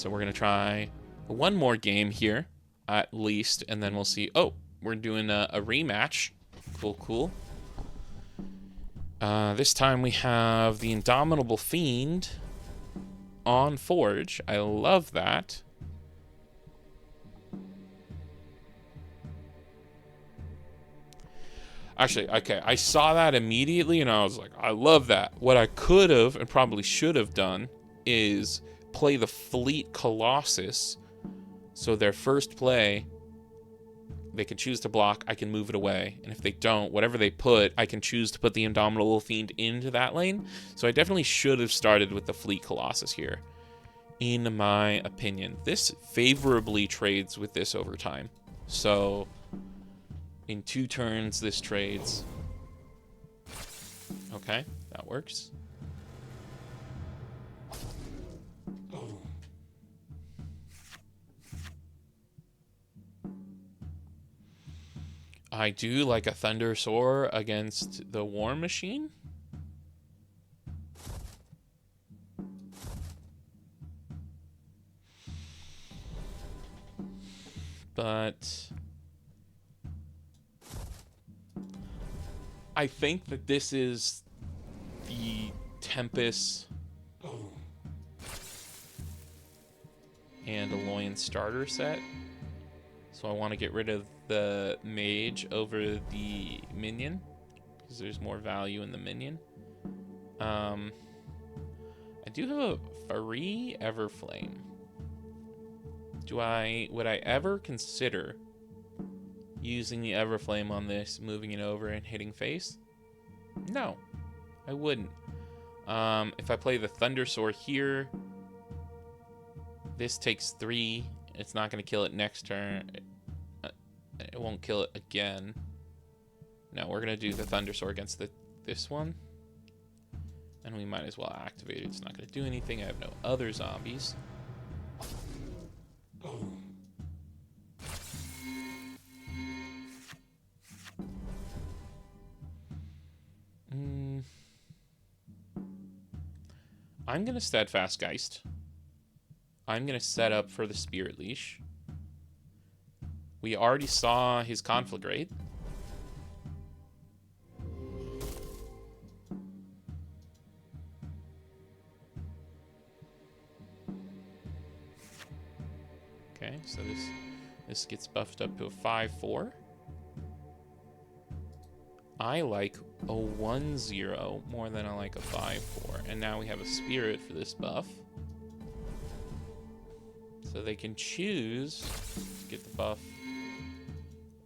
So we're going to try one more game here, at least, and then we'll see. Oh, we're doing a rematch. Cool, cool. This time we have the Indomitable Fiend on Forge. I love that. Actually, okay, I saw that immediately and I was like, I love that. What I could have and probably should have done is play the Fleet Colossus. So their first play, they can choose to block, I can move it away. And if they don't, whatever they put, I can choose to put the Indomitable Fiend into that lane. So I definitely should have started with the Fleet Colossus here, in my opinion. This favorably trades with this over time. So in 2 turns, this trades. Okay, that works. I do like a Thunder Soar against the War Machine. But I think that this is the Tempys and Aloyan starter set. So I want to get rid of the mage over the minion, because there's more value in the minion. I do have a free Everflame. Would I ever consider using the Everflame on this, moving it over and hitting face? No, I wouldn't. If I play the Thundersoar here, this takes 3. It's not going to kill it next turn. It won't kill it again. No, we're going to do the Thundersoar against this one. And we might as well activate it. It's not going to do anything. I have no other zombies. I'm going to Steadfast Geist. I'm going to set up for the Spirit Leash. We already saw his Conflagrate. Okay, so this gets buffed up to a 5/4. I like a 1/0 more than I like a 5/4. And now we have a Spirit for this buff. So they can choose to get the buff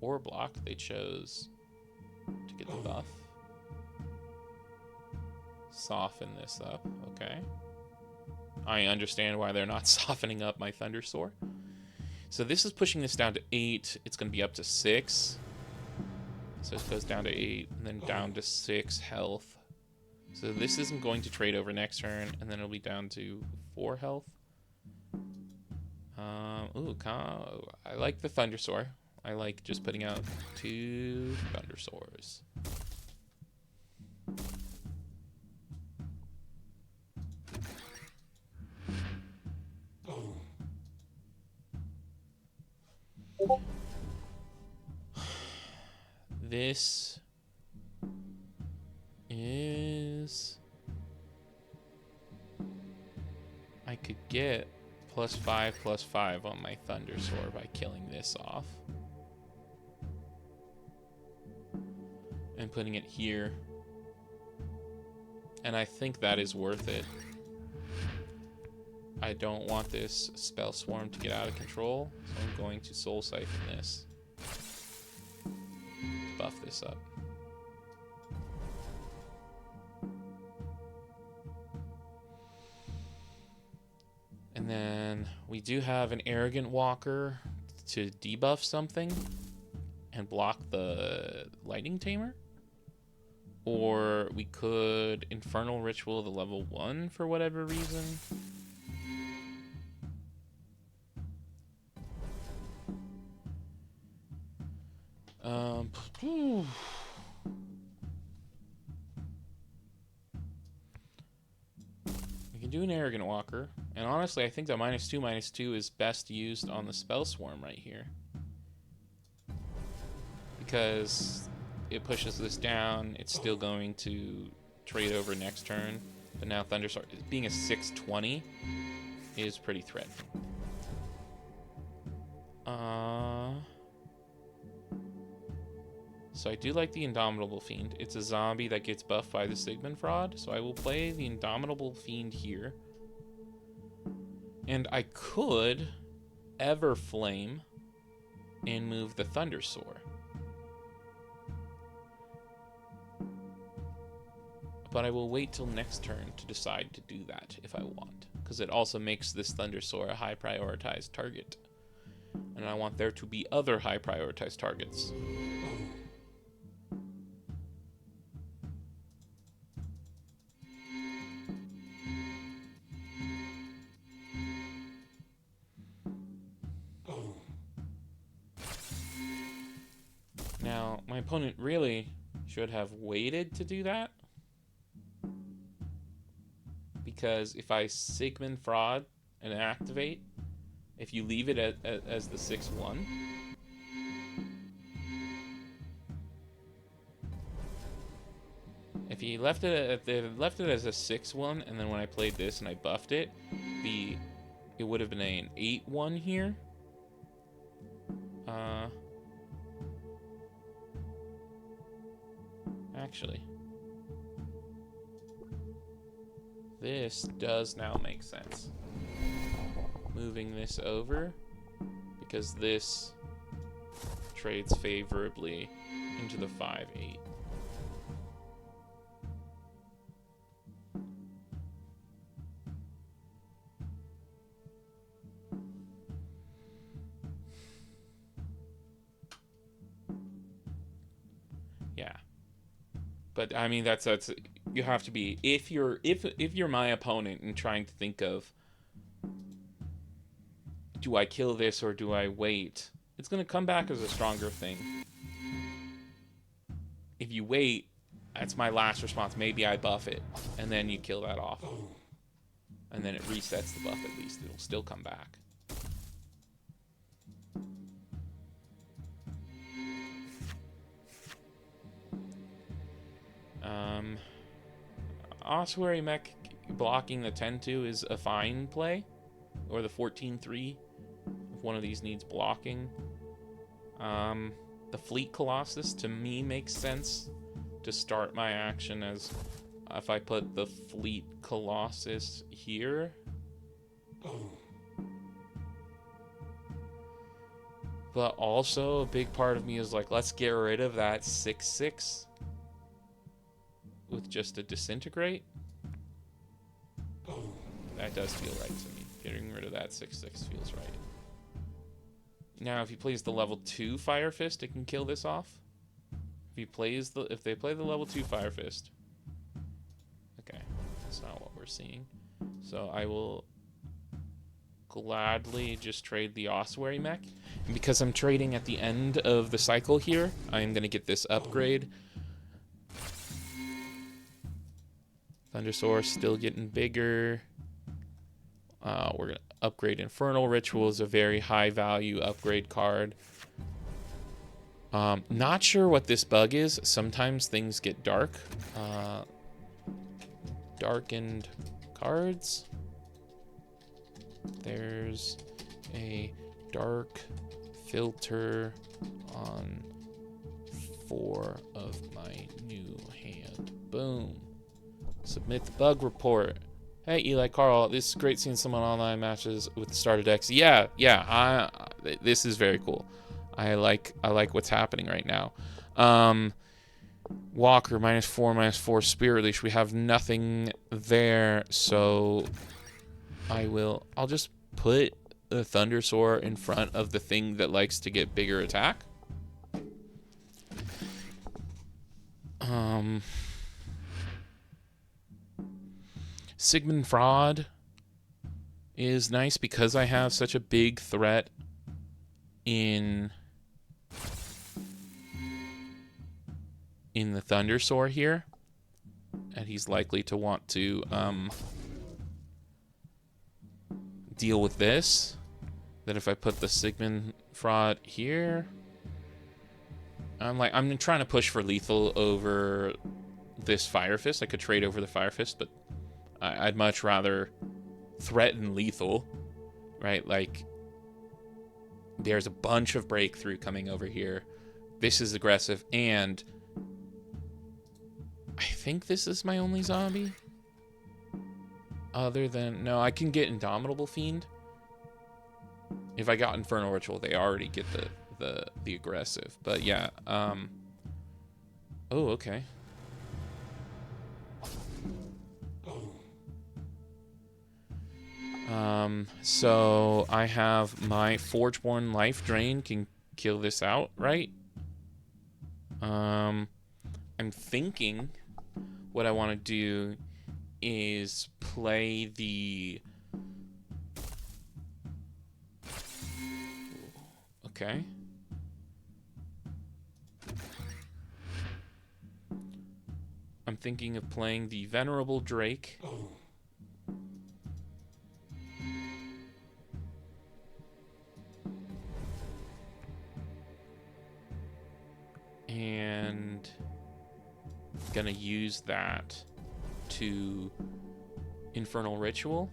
or block. They chose to get the buff. Soften this up, okay. I understand why they're not softening up my Thundersoar. So this is pushing this down to 8. It's going to be up to 6. So it goes down to 8 and then down to 6 health. So this isn't going to trade over next turn, and then it'll be down to 4 health. I like the Thundersoar. I like just putting out 2 Thundersoars. This is... I could get +5/+5 on my Thundersoar by killing this off. And putting it here. And I think that is worth it. I don't want this Spell Swarm to get out of control, so I'm going to Soul Siphon this. Buff this up. And then we do have an Arrogant Walker to debuff something and block the Lightning Tamer. Or we could Infernal Ritual the level 1 for whatever reason. We can do an Arrogant Walker. And honestly, I think the -2/-2 is best used on the Spell Swarm right here. Because it pushes this down, it's still going to trade over next turn. But now Thunderstorm, being a 6/20, is pretty threatening. So I do like the Indomitable Fiend. It's a zombie that gets buffed by the Sigmund Fraud, so I will play the Indomitable Fiend here. And I could Everflame and move the Thundersoar. But I will wait till next turn to decide to do that if I want, because it also makes this Thundersoar a high prioritized target. And I want there to be other high prioritized targets. Now, my opponent really should have waited to do that. Because if I Sigmund Fraud and activate, if you leave it as the 6/1, if you left it as a 6/1, and then when I played this and I buffed it, it would have been an 8/1 here. Actually, this does now make sense. Moving this over, because this trades favorably into the 5/8. Yeah. But I mean that's you have to be, if you're my opponent and trying to think of, do I kill this or do I wait? It's going to come back as a stronger thing. If you wait, that's my last response. Maybe I buff it, and then you kill that off. And then it resets the buff at least. It'll still come back. Ossuary Mech blocking the 10/2 is a fine play. Or the 14/3. If one of these needs blocking. The Fleet Colossus to me makes sense to start my action, as if I put the Fleet Colossus here. But also a big part of me is like, let's get rid of that 6/6 with just a Disintegrate. That does feel right to me. Getting rid of that 6/6 feels right. Now, if he plays the level 2 Fire Fist, it can kill this off. If they play the level 2 Fire Fist. Okay, that's not what we're seeing. So I will gladly just trade the Ossuary Mech. And because I'm trading at the end of the cycle here, I'm going to get this upgrade. Thundersoar still getting bigger. We're going to upgrade Infernal Ritual, is a very high value upgrade card. Not sure what this bug is. Sometimes things get dark. Darkened cards. There's a dark filter on 4 of my new hand. Boom. Submit the bug report. Hey, Eli Carl, this is great seeing someone online matches with the starter decks. Yeah, this is very cool. I like what's happening right now. Walker, -4/-4 Spirit Leash. We have nothing there, so I'll just put the Thundersoar in front of the thing that likes to get bigger attack. Sigmund Fraud is nice because I have such a big threat in the Thundersoar here, and he's likely to want to deal with this. Then if I put the Sigmund Fraud here, I'm trying to push for lethal over this Fire Fist. I could trade over the Fire Fist, but I'd much rather threaten lethal, right? Like, there's a bunch of breakthrough coming over here. This is aggressive, and I think this is my only zombie. Other than, no, I can get Indomitable Fiend. If I got Infernal Ritual, they already get the aggressive. But yeah, oh, okay. So I have my Forgeborn Life Drain can kill this out, right? I'm thinking what I want to do is play the... Okay. I'm thinking of playing the Venerable Drake. And gonna use that to Infernal Ritual.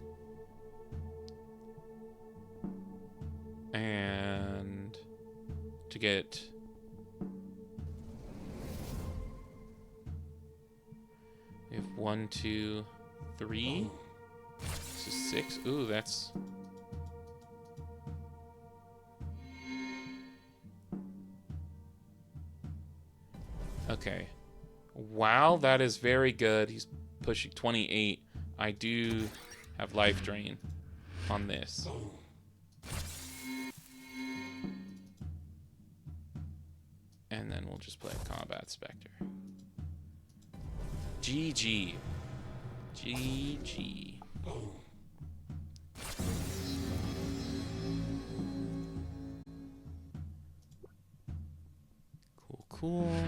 And to get we have 1, 2, 3. This is 6. Ooh, that's okay. Wow, that is very good. He's pushing 28. I do have life drain on this. And then we'll just play Combat Spectre. GG. GG. Cool, cool.